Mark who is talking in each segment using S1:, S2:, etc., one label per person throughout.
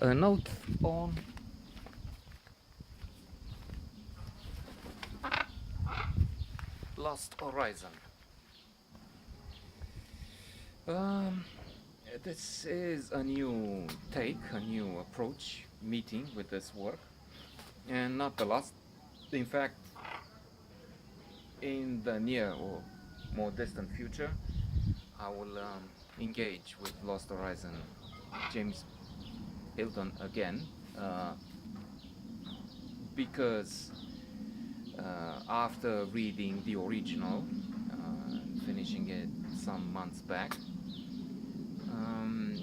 S1: A note on Lost Horizon. Um, this is a new take, a new approach, meeting with this work, and not the last. In fact, in the near or more distant future, I will engage with Lost Horizon, James Hilton again, uh, because after reading the original, finishing it some months back, um,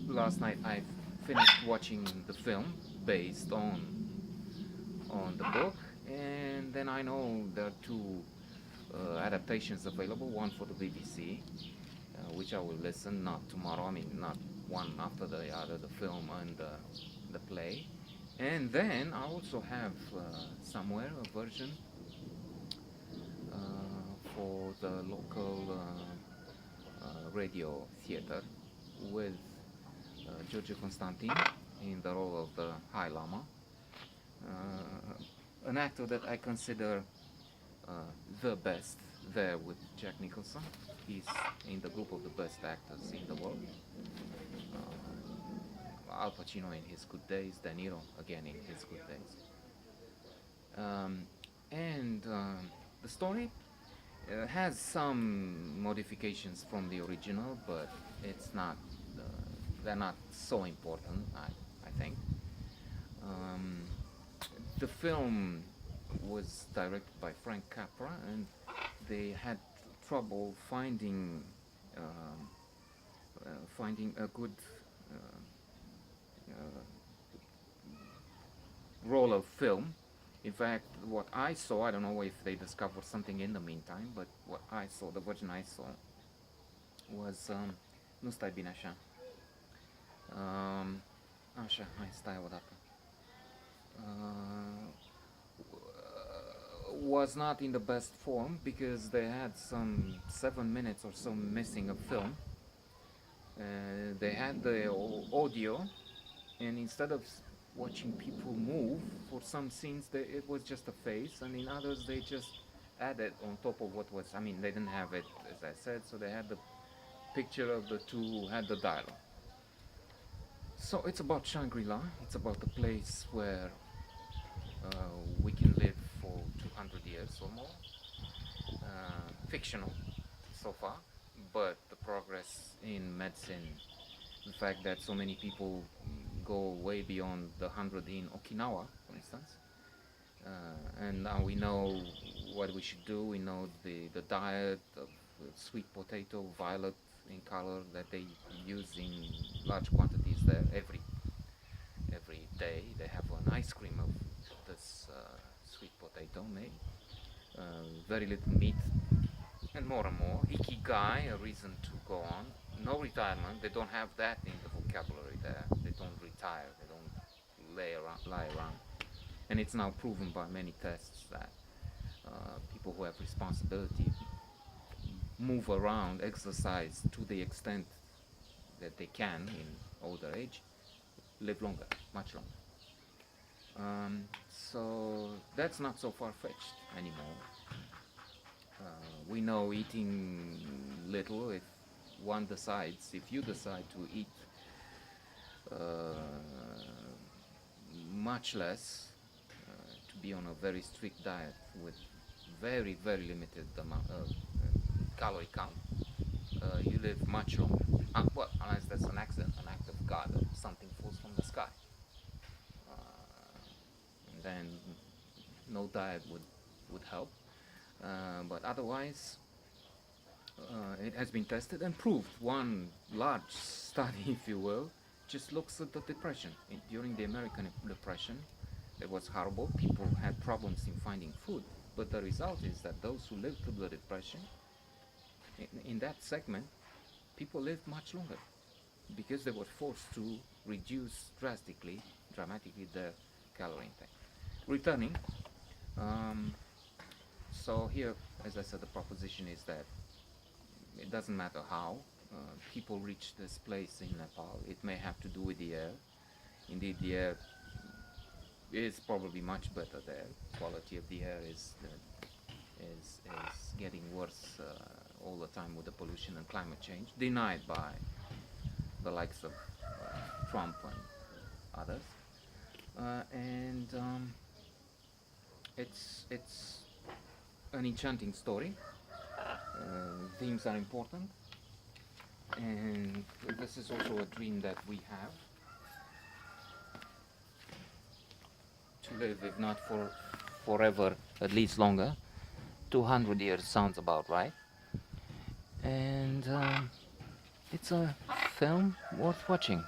S1: last night I finished watching the film based on the book, and then I know there are two adaptations available. One for the BBC, which I will listen not tomorrow. I mean, not one after the other, the film and the play. And then I also have somewhere a version for the local radio theater with George Constantin in the role of the High Lama, an actor that I consider uh, the best there with Jack Nicholson. He's in the group of the best actors in the world. Al Pacino in his good days, De Niro again in his good days. Um, and the story has some modifications from the original, but it's not. Uh, they're not so important. I think. Um, the film was directed by Frank Capra, and they had trouble finding a good uh, uh, roll of film. In fact, what I saw, I don't know if they discovered something in the meantime, but what I saw, the version I saw, was nu stai bine așa. Um, Așa, hai stai o dată. Uh, was not in the best form because they had some 7 minutes or so missing of film. They had the audio, and instead of watching people move for some scenes, it was just a face, and in others they just added on top of what was. I mean, they didn't have it, as I said, so they had the picture of the two who had the dialogue. So it's about Shangri-La. It's about the place where we can live for 200 years or more. Fictional so far, but the progress in medicine, the fact that so many people go way beyond the 100 in Okinawa, for instance, and now we know what we should do. We know the diet of sweet potato, violet in color, that they use in large quantities there every day. They have an ice cream of this sweet potato made. Very little meat, and more. Ikigai, a reason to go on. No retirement. They don't have that in the vocabulary there. They don't retire. They don't lie around. And it's now proven by many tests that people who have responsibility move around, exercise to the extent that they can in older age, live longer, much longer. So that's not so far-fetched anymore. We know eating little, if one decides, if you decide to eat uh, much less, to be on a very strict diet with very limited amount of calorie count, you live much longer. Well, unless that's an accident, an act of God, something falls from the sky. And then no diet would help. But otherwise, it has been tested and proved. One large study, if you will, just looks at the depression. During the American Depression, it was horrible. People had problems in finding food. But the result is that those who lived through the Depression, in that segment, people lived much longer because they were forced to reduce dramatically their calorie intake. Returning, um, so here, as I said, the proposition is that it doesn't matter how people reach this place in Nepal. It may have to do with the air. Indeed, the air is probably much better there. Quality of the air is getting worse all the time with the pollution and climate change, denied by the likes of Trump and others. And it's an enchanting story. Themes are important, and this is also a dream that we have to live, if not for forever, at least longer. 200 years sounds about right. And it's a film worth watching.